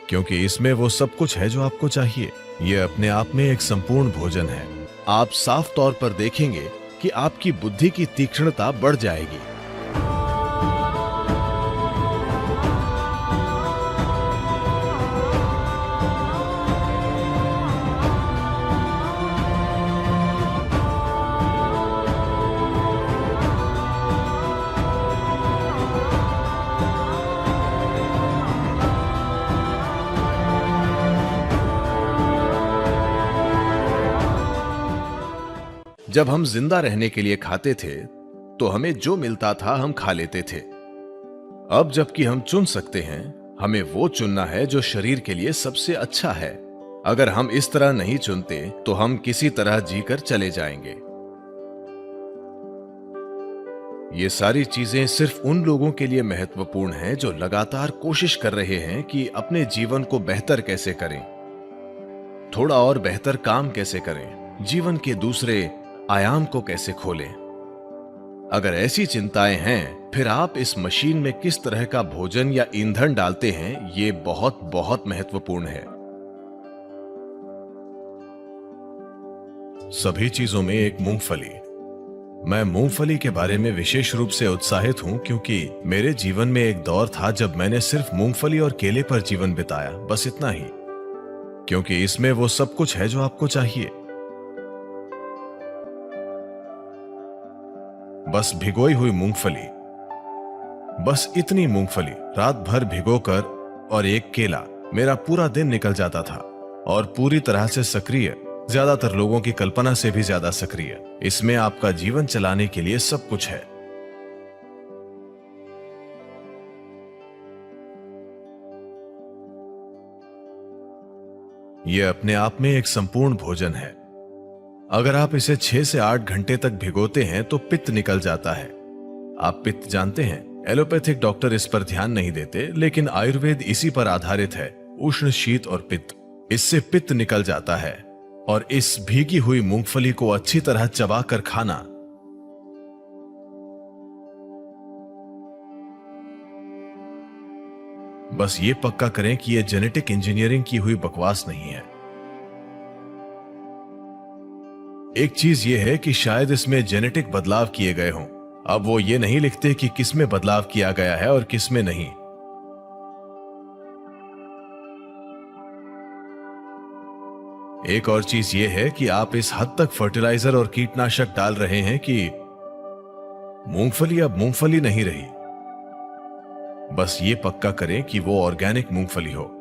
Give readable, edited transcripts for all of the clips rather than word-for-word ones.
क्योंकि इसमें वो सब कुछ है जो आपको चाहिए। ये अपने आप में एक संपूर्ण भोजन है। आप साफ तौर पर देखेंगे कि आपकी बुद्धि की तीक्ष्णता बढ़ जाएगी। जब हम जिंदा रहने के लिए खाते थे तो हमें जो मिलता था हम खा लेते थे। अब जबकि हम चुन सकते हैं, हमें वो चुनना है जो शरीर के लिए सबसे अच्छा है। अगर हम इस तरह नहीं चुनते तो हम किसी तरह जीकर चले जाएंगे। ये सारी चीजें सिर्फ उन लोगों के लिए महत्वपूर्ण हैं जो लगातार कोशिश कर रहे हैं कि अपने जीवन को बेहतर कैसे करें, थोड़ा और बेहतर काम कैसे करें, जीवन के दूसरे आयाम को कैसे खोलें। अगर ऐसी चिंताएं हैं, फिर आप इस मशीन में किस तरह का भोजन या ईंधन डालते हैं, ये बहुत बहुत महत्वपूर्ण है। सभी चीजों में एक मूंगफली। मैं मूंगफली के बारे में विशेष रूप से उत्साहित हूं क्योंकि मेरे जीवन में एक दौर था जब मैंने सिर्फ मूंगफली और केले पर जीवन बिताया, बस इतना ही। क्योंकि इसमें वो सब कुछ है जो आपको चाहिए। बस भिगोई हुई मूंगफली, बस इतनी मूंगफली रात भर भिगोकर और एक केला, मेरा पूरा दिन निकल जाता था। और पूरी तरह से सक्रिय, ज्यादातर लोगों की कल्पना से भी ज्यादा सक्रिय। इसमें आपका जीवन चलाने के लिए सब कुछ है। यह अपने आप में एक संपूर्ण भोजन है। अगर आप इसे 6 से 8 घंटे तक भिगोते हैं तो पित्त निकल जाता है। आप पित्त जानते हैं। एलोपैथिक डॉक्टर इस पर ध्यान नहीं देते, लेकिन आयुर्वेद इसी पर आधारित है। उष्ण, शीत और पित्त, इससे पित्त निकल जाता है। और इस भीगी हुई मूंगफली को अच्छी तरह चबाकर खाना, बस ये पक्का करें कि यह जेनेटिक इंजीनियरिंग की हुई बकवास नहीं है। एक चीज यह है कि शायद इसमें जेनेटिक बदलाव किए गए हों। अब वो ये नहीं लिखते कि किसमें बदलाव किया गया है और किसमें नहीं। एक और चीज यह है कि आप इस हद तक फर्टिलाइजर और कीटनाशक डाल रहे हैं कि मूंगफली अब मूंगफली नहीं रही। बस ये पक्का करें कि वो ऑर्गेनिक मूंगफली हो।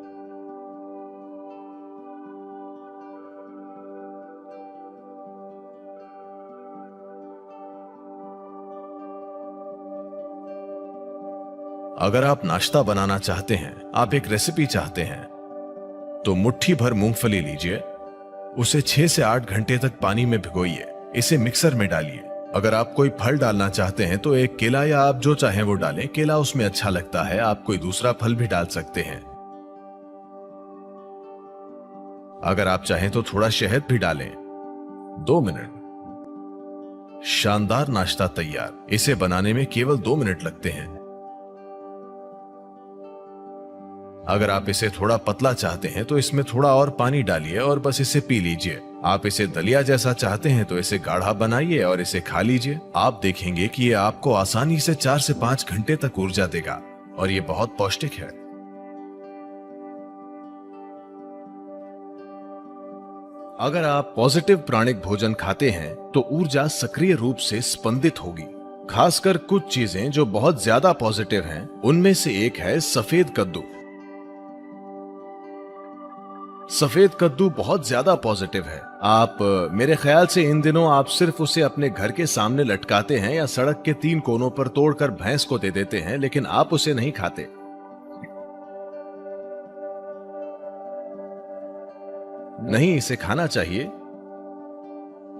अगर आप नाश्ता बनाना चाहते हैं, आप एक रेसिपी चाहते हैं, तो मुट्ठी भर मूंगफली लीजिए, उसे 6 से 8 घंटे तक पानी में भिगोइए, इसे मिक्सर में डालिए। अगर आप कोई फल डालना चाहते हैं तो एक केला या आप जो चाहें वो डालें। केला उसमें अच्छा लगता है, आप कोई दूसरा फल भी डाल सकते हैं। अगर आप चाहें तो थोड़ा शहद भी डालें। 2 मिनट, शानदार नाश्ता तैयार। इसे बनाने में केवल 2 मिनट लगते हैं। अगर आप इसे थोड़ा पतला चाहते हैं तो इसमें थोड़ा और पानी डालिए और बस इसे पी लीजिए। आप इसे दलिया जैसा चाहते हैं तो इसे गाढ़ा बनाइए और इसे खा लीजिए। आप देखेंगे कि यह आपको आसानी से 4 से 5 घंटे तक ऊर्जा देगा और यह बहुत पौष्टिक है। अगर आप पॉजिटिव प्राणिक भोजन खाते हैं तो ऊर्जा सक्रिय रूप से स्पंदित होगी। खासकर कुछ चीजें जो बहुत ज्यादा पॉजिटिव हैं, उनमें से एक है सफेद कद्दू। सफेद कद्दू बहुत ज्यादा पॉजिटिव है। आप मेरे ख्याल से इन दिनों आप सिर्फ उसे अपने घर के सामने लटकाते हैं या सड़क के 3 कोनों पर तोड़कर भैंस को दे देते हैं, लेकिन आप उसे नहीं खाते। नहीं, इसे खाना चाहिए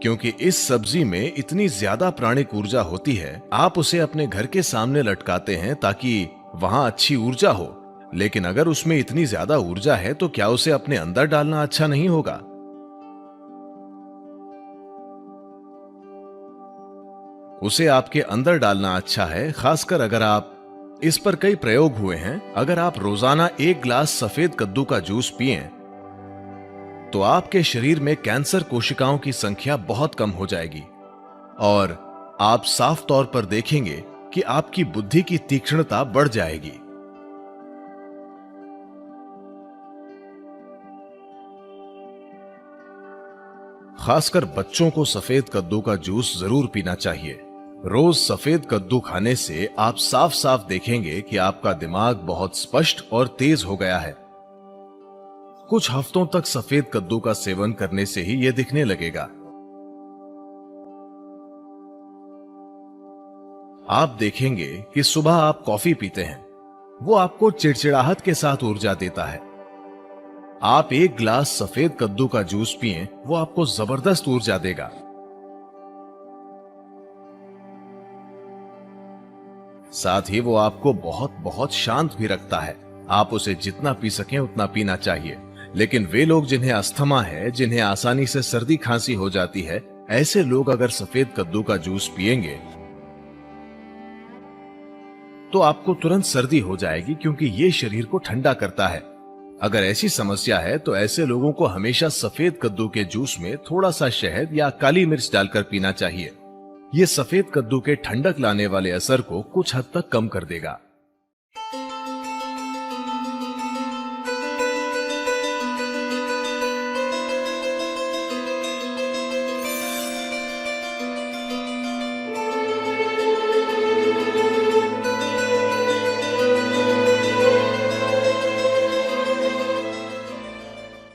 क्योंकि इस सब्जी में इतनी ज्यादा प्राणिक ऊर्जा होती है। आप उसे अपने घर के सामने लटकाते हैं ताकि वहां अच्छी ऊर्जा हो, लेकिन अगर उसमें इतनी ज्यादा ऊर्जा है तो क्या उसे अपने अंदर डालना अच्छा नहीं होगा? उसे आपके अंदर डालना अच्छा है, खासकर अगर आप इस पर कई प्रयोग हुए हैं। अगर आप रोजाना 1 ग्लास सफेद कद्दू का जूस पिएं, तो आपके शरीर में कैंसर कोशिकाओं की संख्या बहुत कम हो जाएगी और आप साफ तौर पर देखेंगे कि आपकी बुद्धि की तीक्ष्णता बढ़ जाएगी। खासकर बच्चों को सफेद कद्दू का जूस जरूर पीना चाहिए। रोज सफेद कद्दू खाने से आप साफ साफ देखेंगे कि आपका दिमाग बहुत स्पष्ट और तेज हो गया है। कुछ हफ्तों तक सफेद कद्दू का सेवन करने से ही यह दिखने लगेगा। आप देखेंगे कि सुबह आप कॉफी पीते हैं, वो आपको चिड़चिड़ाहट के साथ ऊर्जा देता है। आप 1 ग्लास सफेद कद्दू का जूस पिएं, वो आपको जबरदस्त ऊर्जा देगा। साथ ही वो आपको बहुत बहुत शांत भी रखता है। आप उसे जितना पी सकें उतना पीना चाहिए। लेकिन वे लोग जिन्हें अस्थमा है, जिन्हें आसानी से सर्दी खांसी हो जाती है, ऐसे लोग अगर सफेद कद्दू का जूस पिएंगे तो आपको तुरंत सर्दी हो जाएगी, क्योंकि ये शरीर को ठंडा करता है। अगर ऐसी समस्या है तो ऐसे लोगों को हमेशा सफेद कद्दू के जूस में थोड़ा सा शहद या काली मिर्च डालकर पीना चाहिए। ये सफेद कद्दू के ठंडक लाने वाले असर को कुछ हद तक कम कर देगा।